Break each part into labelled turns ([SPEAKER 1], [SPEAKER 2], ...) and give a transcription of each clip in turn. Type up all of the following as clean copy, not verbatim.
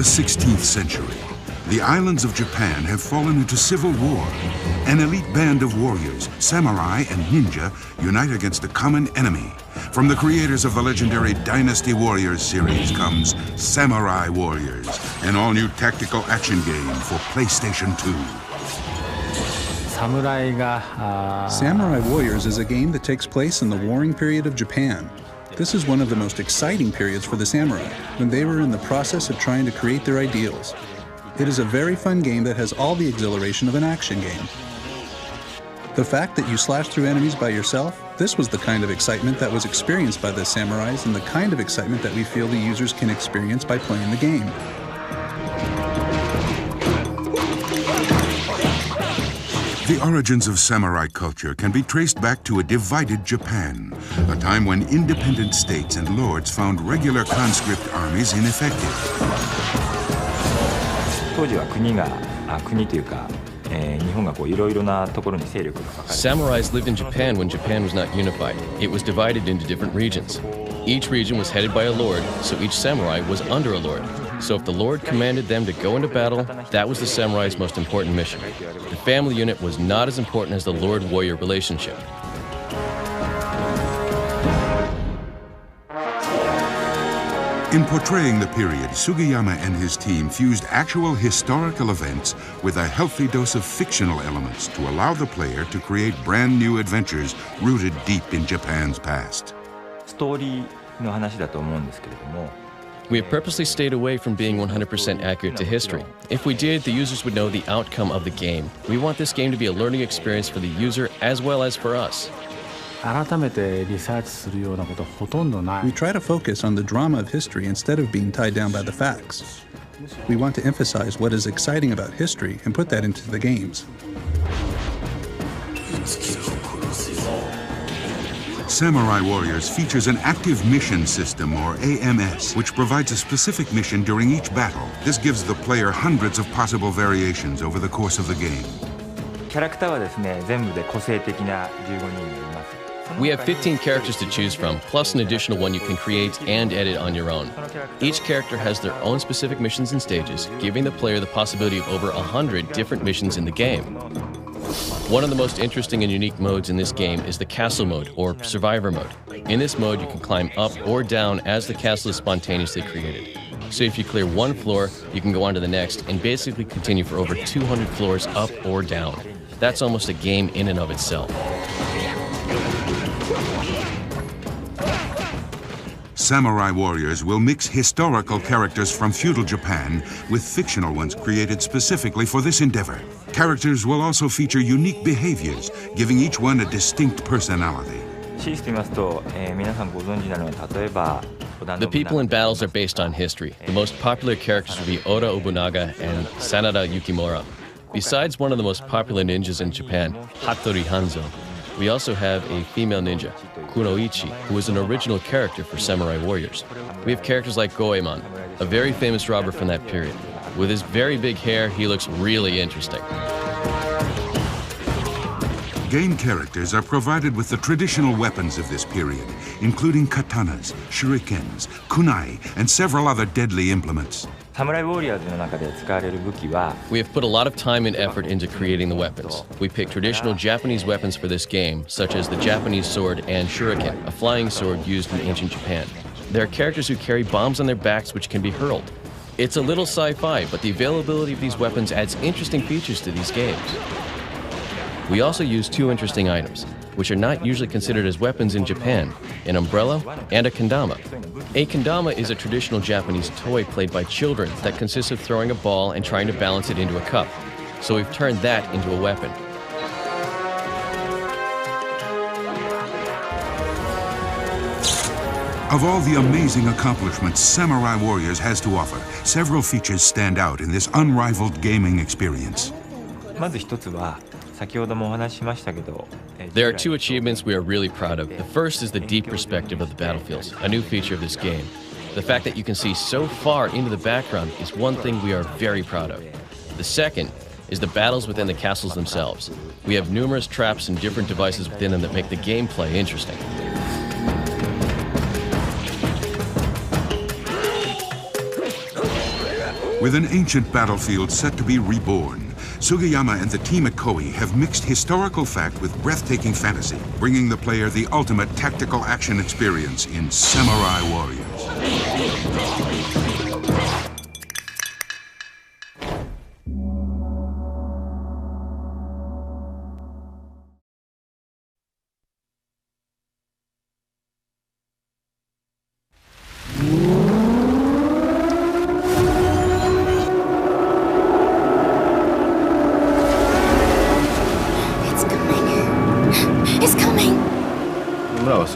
[SPEAKER 1] 16th century, the islands of Japan have fallen into civil war. An elite band of warriors, samurai and ninja, unite against a common enemy. From the creators of the legendary Dynasty Warriors series comes Samurai Warriors, an all-new tactical action game for PlayStation 2.
[SPEAKER 2] Samurai Warriors is a game that takes place in the warring period of Japan. This is one of the most exciting periods for the samurai, when they were in the process of trying to create their ideals. It is a very fun game that has all the exhilaration of an action game. The fact that you slash through enemies by yourself, this was the kind of excitement that was experienced by the samurais and the kind of excitement that we feel the users can experience by playing the game.
[SPEAKER 1] The origins of samurai culture can be traced back to a divided Japan, a time when independent states and lords found regular conscript armies ineffective.
[SPEAKER 3] Samurais lived in Japan when Japan was not unified. It was divided into different regions. Each region was headed by a lord, so each samurai was under a lord. So if the lord commanded them to go into battle, that was the samurai's most important mission. The family unit was not as important as the lord-warrior relationship.
[SPEAKER 1] In portraying the period, Sugiyama and his team fused actual historical events with a healthy dose of fictional elements to allow the player to create brand new adventures rooted deep in Japan's past.
[SPEAKER 3] We have purposely stayed away from being 100% accurate to history. If we did, the users would know the outcome of the game. We want this game to be a learning experience for the user as well as for us.
[SPEAKER 2] We try to focus on the drama of history instead of being tied down by the facts. We want to emphasize what is exciting about history and put that into the games.
[SPEAKER 1] Samurai Warriors features an active mission system, or AMS, which provides a specific mission during each battle. This gives the player hundreds of possible variations over the course of the game.
[SPEAKER 3] We have 15 characters to choose from, plus an additional one you can create and edit on your own. Each character has their own specific missions and stages, giving the player the possibility of over 100 different missions in the game. One of the most interesting and unique modes in this game is the castle mode, or survivor mode. In this mode, you can climb up or down as the castle is spontaneously created. So if you clear one floor, you can go on to the next and basically continue for over 200 floors up or down. That's almost a game in and of itself.
[SPEAKER 1] Samurai Warriors will mix historical characters from feudal Japan with fictional ones created specifically for this endeavor. Characters will also feature unique behaviors, giving each one a distinct personality.
[SPEAKER 3] The people in battles are based on history. The most popular characters will be Oda Nobunaga and Sanada Yukimura. Besides one of the most popular ninjas in Japan, Hattori Hanzo, we also have a female ninja, Kunoichi, who is an original character for Samurai Warriors. We have characters like Goemon, a very famous robber from that period. With his very big hair, he looks really interesting.
[SPEAKER 1] Game characters are provided with the traditional weapons of this period, including katanas, shurikens, kunai, and several other deadly implements.
[SPEAKER 3] We have put a lot of time and effort into creating the weapons. We picked traditional Japanese weapons for this game, such as the Japanese sword and shuriken, a flying sword used in ancient Japan. There are characters who carry bombs on their backs which can be hurled. It's a little sci-fi, but the availability of these weapons adds interesting features to these games. We also use two interesting items, which are not usually considered as weapons in Japan, an umbrella and a kendama. A kendama is a traditional Japanese toy played by children that consists of throwing a ball and trying to balance it into a cup. So we've turned that into a weapon.
[SPEAKER 1] Of all the amazing accomplishments Samurai Warriors has to offer, several features stand out in this unrivaled gaming experience.
[SPEAKER 3] There are two achievements we are really proud of. The first is the deep perspective of the battlefields, a new feature of this game. The fact that you can see so far into the background is one thing we are very proud of. The second is the battles within the castles themselves. We have numerous traps and different devices within them that make the gameplay interesting.
[SPEAKER 1] With an ancient battlefield set to be reborn, Sugiyama and the team at Koei have mixed historical fact with breathtaking fantasy, bringing the player the ultimate tactical action experience in Samurai Warriors.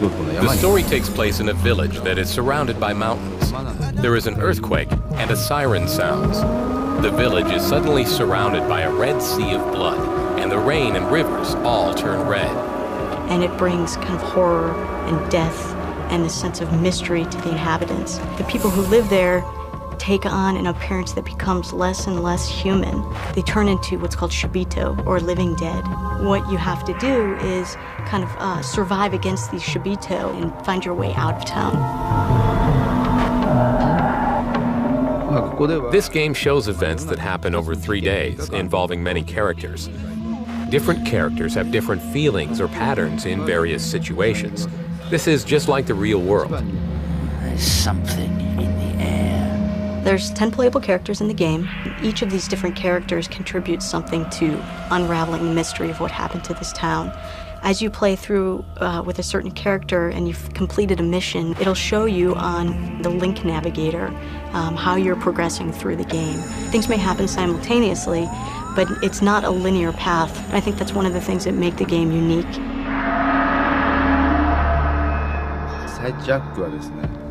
[SPEAKER 4] The story takes place in a village that is surrounded by mountains. There is an earthquake and a siren sounds. The village is suddenly surrounded by a red sea of blood, and the rain and rivers all turn red.
[SPEAKER 5] And it brings kind of horror and death and a sense of mystery to the inhabitants. The people who live there take on an appearance that becomes less and less human. They turn into what's called shibito, or living dead. What you have to do is kind of survive against these shibito and find your way out of town.
[SPEAKER 4] This game shows events that happen over 3 days, involving many characters. Different characters have different feelings or patterns in various situations. This is just like the real world.
[SPEAKER 6] There's something in the air.
[SPEAKER 5] There's 10 playable characters in the game. Each of these different characters contributes something to unraveling the mystery of what happened to this town. As you play through with a certain character and you've completed a mission, it'll show you on the Link Navigator how you're progressing through the game. Things may happen simultaneously, but it's not a linear path. I think that's one of the things that make the game unique.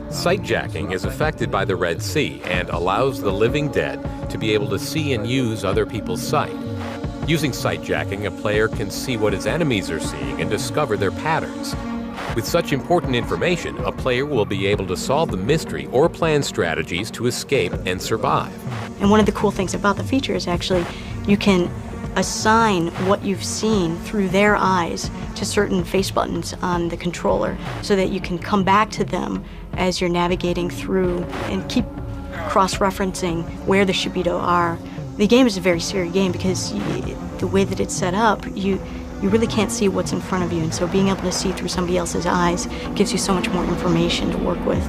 [SPEAKER 4] Sightjacking is affected by the Red Sea and allows the living dead to be able to see and use other people's sight. Using sightjacking, a player can see what his enemies are seeing and discover their patterns. With such important information, a player will be able to solve the mystery or plan strategies to escape and survive.
[SPEAKER 5] And one of the cool things about the feature is actually you can assign what you've seen through their eyes to certain face buttons on the controller so that you can come back to them as you're navigating through and keep cross-referencing where the shibito are. The game is a very serious game because the way that it's set up, you really can't see what's in front of you, and so being able to see through somebody else's eyes gives you so much more information to work with.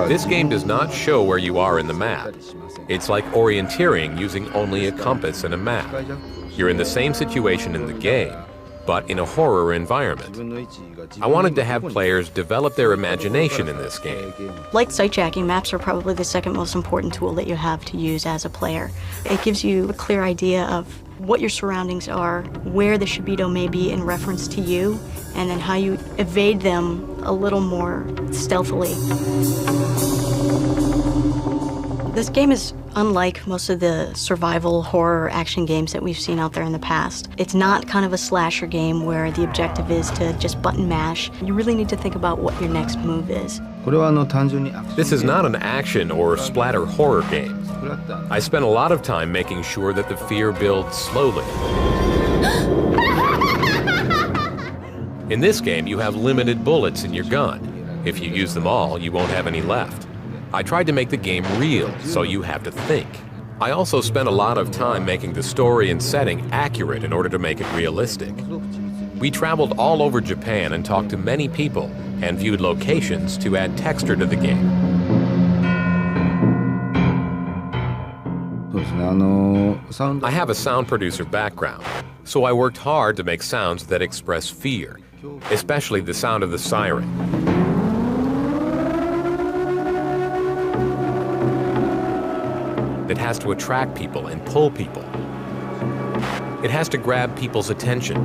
[SPEAKER 4] This game does not show where you are in the map. It's like orienteering using only a compass and a map. You're in the same situation in the game, but in a horror environment. I wanted to have players develop their imagination in this game.
[SPEAKER 5] Like sightjacking, maps are probably the second most important tool that you have to use as a player. It gives you a clear idea of what your surroundings are, where the shibito may be in reference to you, and then how you evade them a little more stealthily. This game is unlike most of the survival horror action games that we've seen out there in the past. It's not kind of a slasher game where the objective is to just button mash. You really need to think about what your next move is.
[SPEAKER 4] This is not an action or splatter horror game. I spent a lot of time making sure that the fear builds slowly. In this game, you have limited bullets in your gun. If you use them all, you won't have any left. I tried to make the game real, so you have to think. I also spent a lot of time making the story and setting accurate in order to make it realistic. We traveled all over Japan and talked to many people and viewed locations to add texture to the game. I have a sound producer background, so I worked hard to make sounds that express fear, especially the sound of the siren. It has to attract people and pull people. It has to grab people's attention.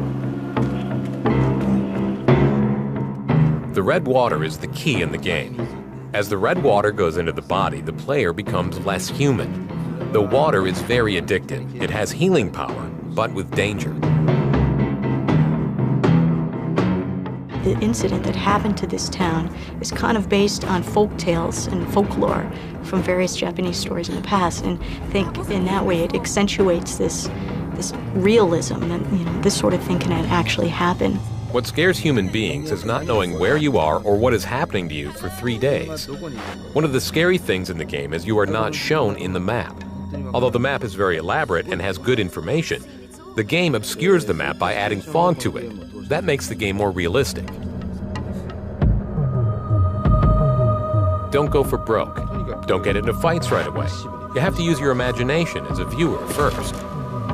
[SPEAKER 4] The red water is the key in the game. As the red water goes into the body, the player becomes less human. The water is very addictive. It has healing power, but with danger.
[SPEAKER 5] The incident that happened to this town is kind of based on folk tales and folklore from various Japanese stories in the past, and I think in that way it accentuates this realism that this sort of thing can actually happen.
[SPEAKER 4] What scares human beings is not knowing where you are or what is happening to you for 3 days. One of the scary things in the game is you are not shown in the map. Although the map is very elaborate and has good information, the game obscures the map by adding fog to it. That makes the game more realistic. Don't go for broke. Don't get into fights right away. You have to use your imagination as a viewer first.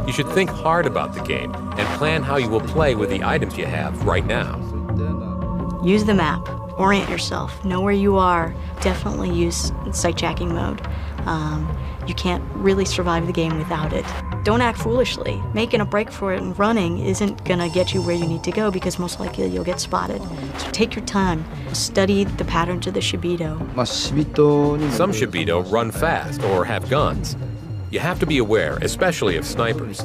[SPEAKER 4] You should think hard about the game and plan how you will play with the items you have right now.
[SPEAKER 5] Use the map. Orient yourself. Know where you are. Definitely use sight jacking mode. You can't really survive the game without it. Don't act foolishly. Making a break for it and running isn't gonna get you where you need to go because most likely you'll get spotted. So take your time. Study the patterns of the Shibito.
[SPEAKER 4] Some Shibito run fast or have guns. You have to be aware, especially of snipers.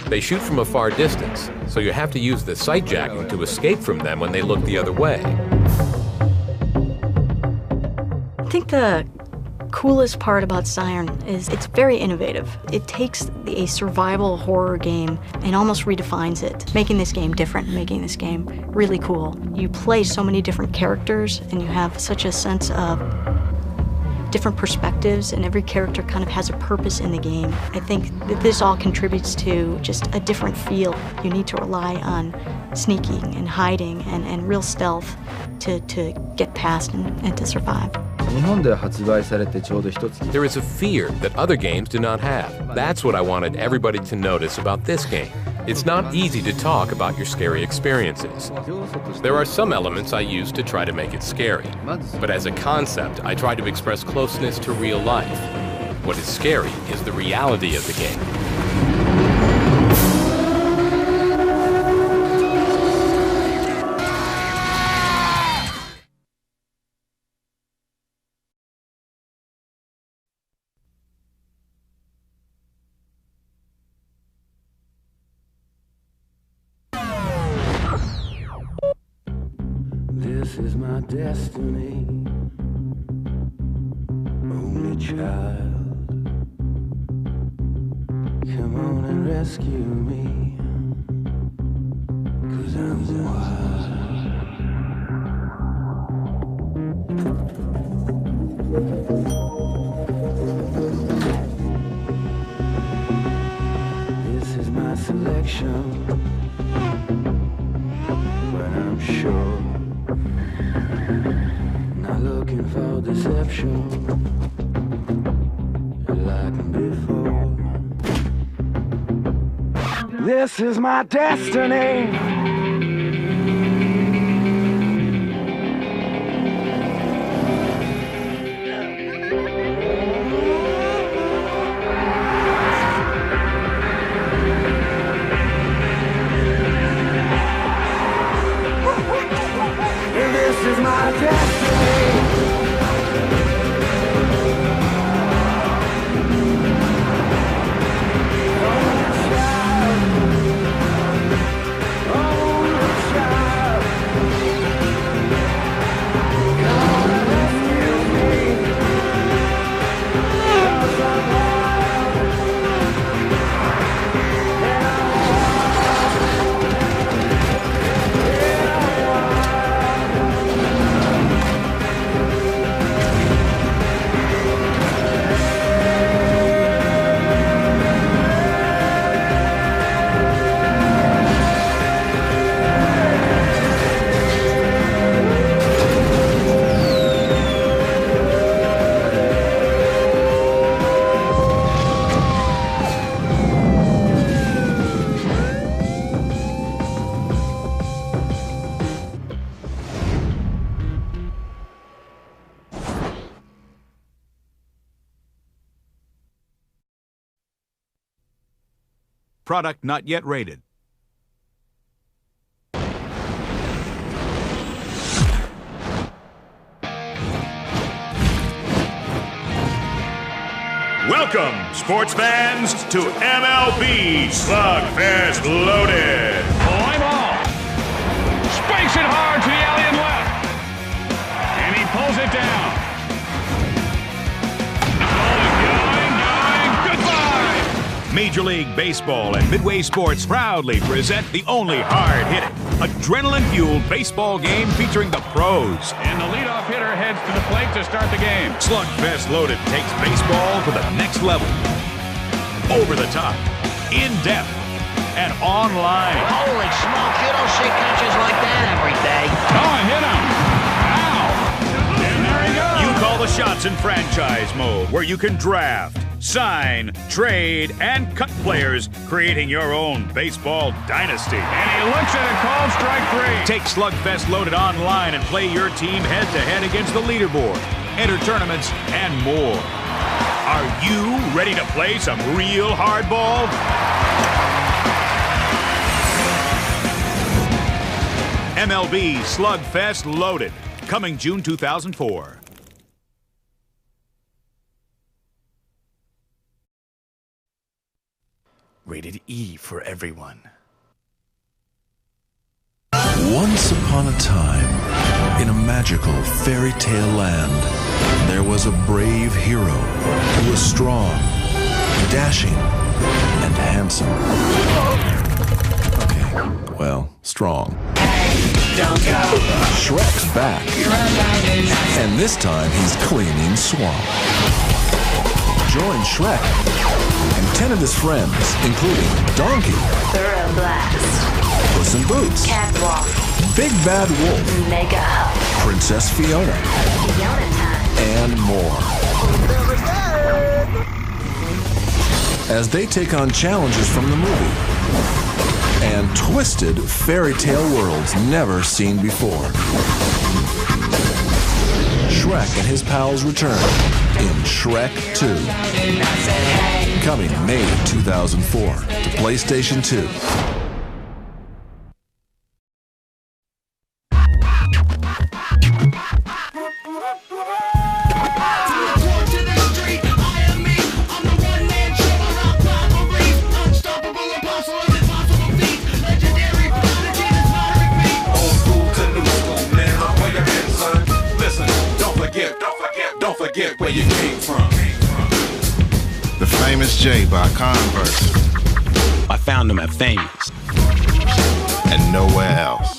[SPEAKER 4] They shoot from a far distance, so you have to use the sight jacking to escape from them when they look the other way.
[SPEAKER 5] I think the coolest part about Siren is it's very innovative. It takes a survival horror game and almost redefines it, making this game different, making this game really cool. You play so many different characters and you have such a sense of different perspectives, and every character kind of has a purpose in the game. I think that this all contributes to just a different feel. You need to rely on sneaking and hiding and real stealth to get past and to survive.
[SPEAKER 4] There is a fear that other games do not have. That's what I wanted everybody to notice about this game. It's not easy to talk about your scary experiences. There are some elements I use to try to make it scary, but as a concept, I try to express closeness to real life. What is scary is the reality of the game.
[SPEAKER 7] This is my destiny, only child. Come on and rescue me, 'cause I'm wild. This is my selection, when I'm sure. Not looking for deception like before. This is my destiny. This is my destiny.
[SPEAKER 8] Product not yet rated.
[SPEAKER 9] Welcome, sports fans, to MLB Slugfest Loaded. Fly ball. Spikes it hard to the alley and left. And he pulls it down. Goodbye.
[SPEAKER 8] Major League Baseball and Midway Sports proudly present the only hard-hitting, adrenaline-fueled baseball game featuring the pros.
[SPEAKER 9] And the leadoff hitter heads to the plate to start the game.
[SPEAKER 8] Slugfest Loaded takes baseball to the next level. Over the top, in-depth, and online.
[SPEAKER 6] Holy smoke, you don't see catches like that every day.
[SPEAKER 9] Oh, hit him! Ow! And there he goes!
[SPEAKER 8] You call the shots in franchise mode, where you can draft, sign, trade, and cut players, creating your own baseball dynasty.
[SPEAKER 9] And he looks at a called strike three.
[SPEAKER 8] Take Slugfest Loaded online and play your team head-to-head against the leaderboard, enter tournaments, and more. Are you ready to play some real hardball? MLB Slugfest Loaded, coming June 2004.
[SPEAKER 10] Rated E for everyone.
[SPEAKER 11] Once upon a time, in a magical fairy tale land, there was a brave hero who was strong, dashing, and handsome. Okay, well, strong.
[SPEAKER 7] Don't go.
[SPEAKER 11] Shrek's back, and this time he's cleaning swamp. Join Shrek and 10 of his friends, including Donkey,
[SPEAKER 12] Thorough Blast,
[SPEAKER 11] Puss in Boots,
[SPEAKER 12] Catwalk,
[SPEAKER 11] Big Bad Wolf,
[SPEAKER 12] Mega Hub,
[SPEAKER 11] Princess Fiona,
[SPEAKER 12] Fiona Time,
[SPEAKER 11] and more. As they take on challenges from the movie and twisted fairy tale worlds never seen before. Shrek and his pals return in Shrek 2. Coming May 2004 to PlayStation 2.
[SPEAKER 13] Don't forget where you came from.
[SPEAKER 14] The Famous J by Converse.
[SPEAKER 10] I found him at Famous.
[SPEAKER 14] And nowhere else.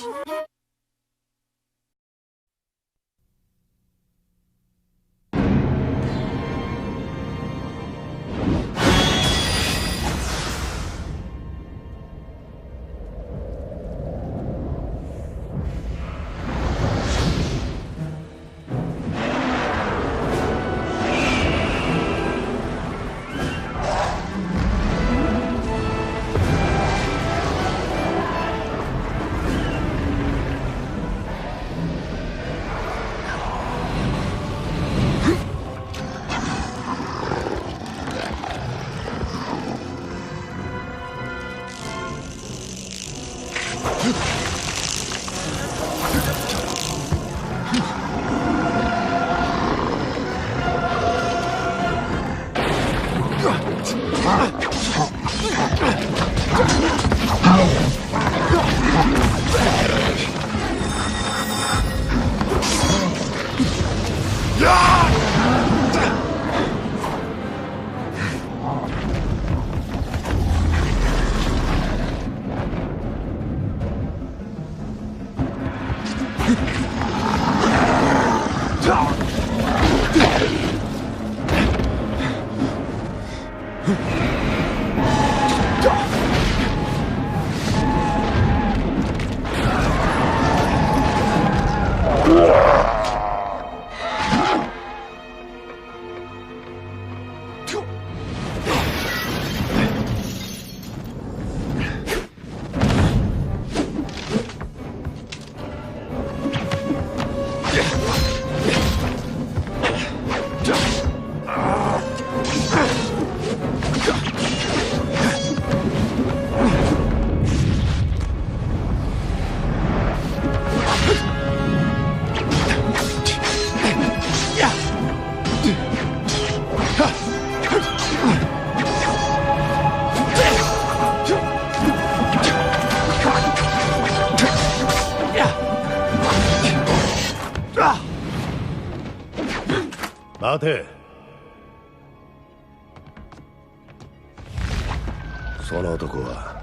[SPEAKER 15] その男は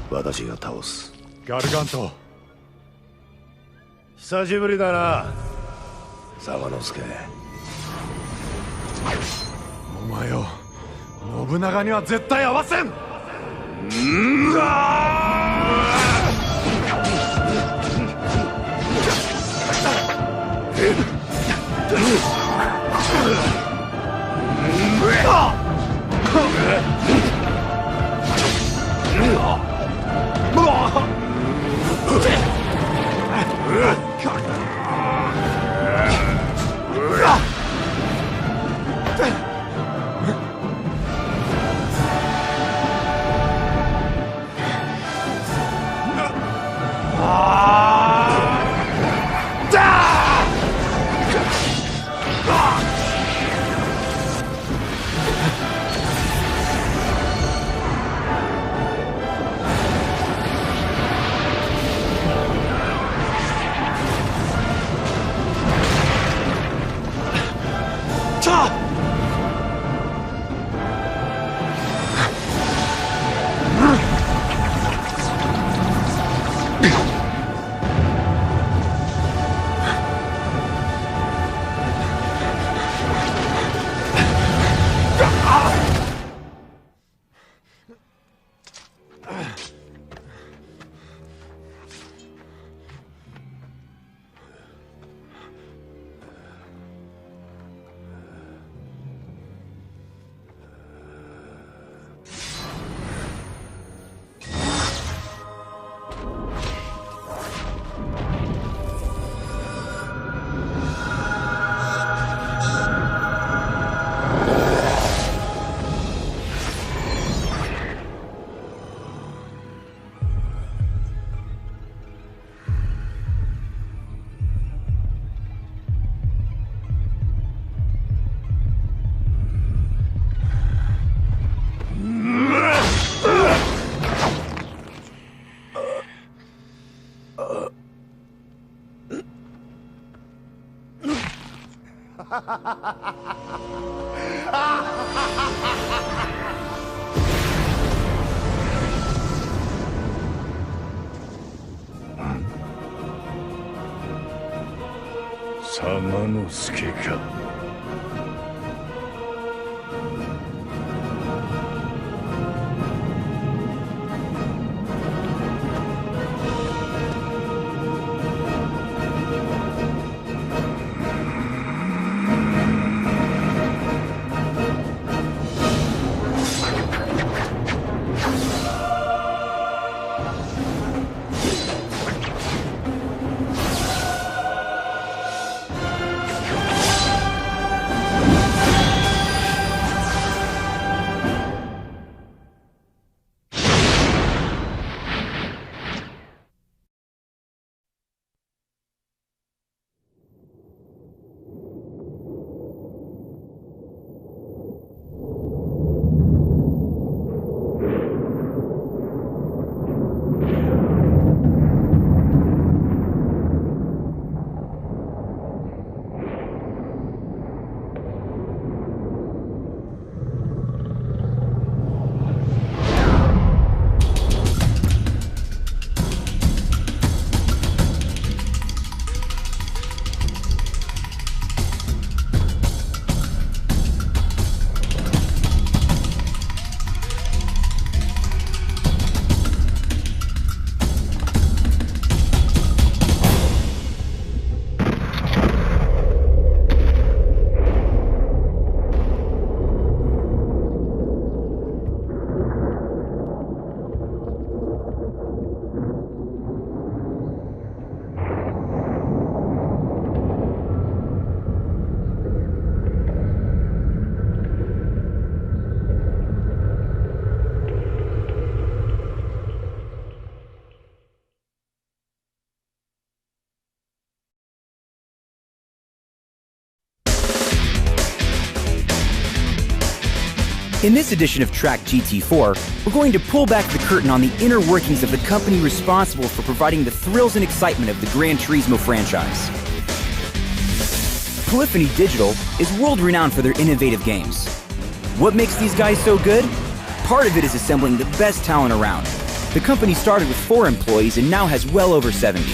[SPEAKER 15] 私が倒す。
[SPEAKER 16] ガルガント、
[SPEAKER 15] 久しぶりだな、左之助。
[SPEAKER 16] お前を信長には絶対合わせん。
[SPEAKER 15] 左之助か。
[SPEAKER 17] In this edition of Track GT4, we're going to pull back the curtain on the inner workings of the company responsible for providing the thrills and excitement of the Gran Turismo franchise. Polyphony Digital is world-renowned for their innovative games. What makes these guys so good? part of it is assembling the best talent around. The company started with 4 employees and now has well over 70.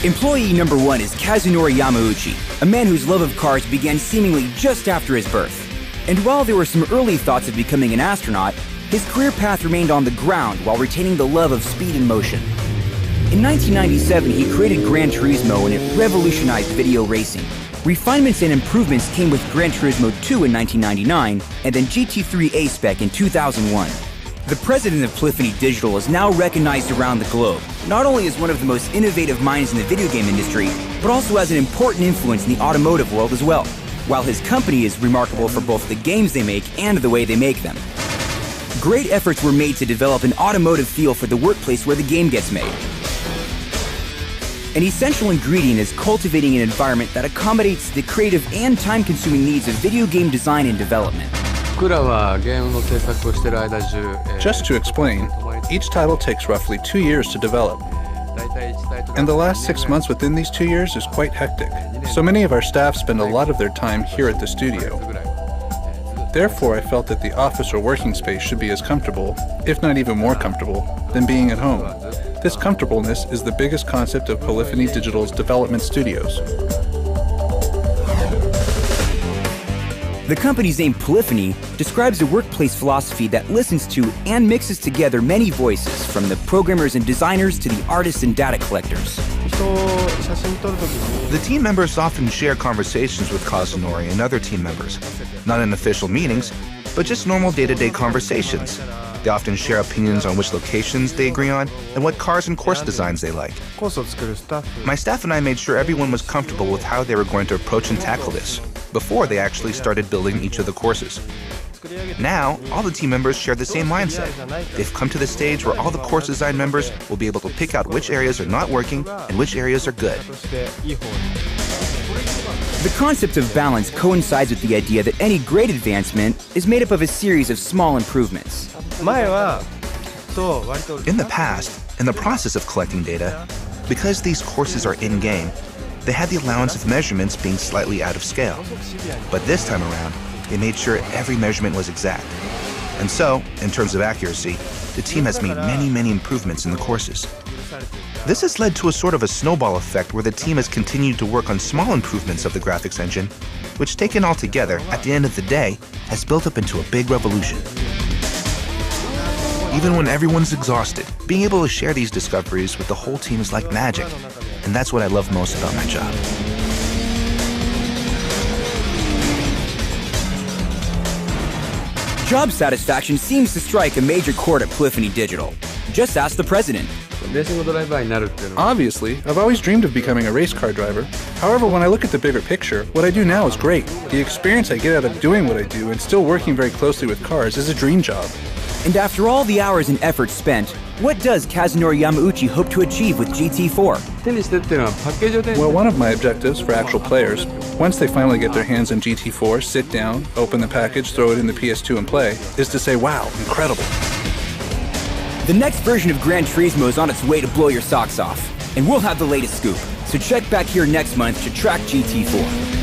[SPEAKER 17] Employee number 1 is Kazunori Yamauchi, a man whose love of cars began seemingly just after his birth. And while there were some early thoughts of becoming an astronaut, his career path remained on the ground while retaining the love of speed and motion. In 1997, he created Gran Turismo and it revolutionized video racing. Refinements and improvements came with Gran Turismo 2 in 1999 and then GT3 A-Spec in 2001. The president of Polyphony Digital is now recognized around the globe, not only as one of the most innovative minds in the video game industry, but also as an important influence in the automotive world as well, while his company is remarkable for both the games they make and the way they make them. Great efforts were made to develop an automotive feel for the workplace where the game gets made. An essential ingredient is cultivating an environment that accommodates the creative and time-consuming needs of video game design and development.
[SPEAKER 2] Just to explain, each title takes roughly 2 years to develop. And the last 6 months within these 2 years is quite hectic. So many of our staff spend a lot of their time here at the studio. Therefore, I felt that the office or working space should be as comfortable, if not even more comfortable, than being at home. This comfortableness is the biggest concept of Polyphony Digital's development studios.
[SPEAKER 17] The company's name Polyphony describes a workplace philosophy that listens to and mixes together many voices, from the programmers and designers to the artists and data collectors.
[SPEAKER 18] The team members often share conversations with Kazunori and other team members, not in official meetings, but just normal day-to-day conversations. They often share opinions on which locations they agree on and what cars and course designs they like. My staff and I made sure everyone was comfortable with how they were going to approach and tackle this before they actually started building each of the courses. Now, all the team members share the same mindset. They've come to the stage where all the course design members will be able to pick out which areas are not working and which areas are good.
[SPEAKER 17] The concept of balance coincides with the idea that any great advancement is made up of a series of small improvements.
[SPEAKER 18] In the past, in the process of collecting data, because these courses are in-game, they had the allowance of measurements being slightly out of scale. But this time around, they made sure every measurement was exact. And so, in terms of accuracy, the team has made many improvements in the courses. This has led to a sort of a snowball effect where the team has continued to work on small improvements of the graphics engine, which taken all together, at the end of the day, has built up into a big revolution. Even when everyone's exhausted, being able to share these discoveries with the whole team is like magic, and that's what I love most about my job.
[SPEAKER 17] Job satisfaction seems to strike a major chord at Polyphony Digital. Just ask the president.
[SPEAKER 2] Obviously, I've always dreamed of becoming a race car driver. However, when I look at the bigger picture, what I do now is great. The experience I get out of doing what I do and still working very closely with cars is a dream job.
[SPEAKER 17] And after all the hours and effort spent, what does Kazunori Yamauchi hope to achieve with GT4?
[SPEAKER 2] Well, one of my objectives for actual players, once they finally get their hands on GT4, sit down, open the package, throw it in the PS2 and play, is to say, wow, incredible.
[SPEAKER 17] The next version of Gran Turismo is on its way to blow your socks off, and we'll have the latest scoop. So check back here next month to track GT4.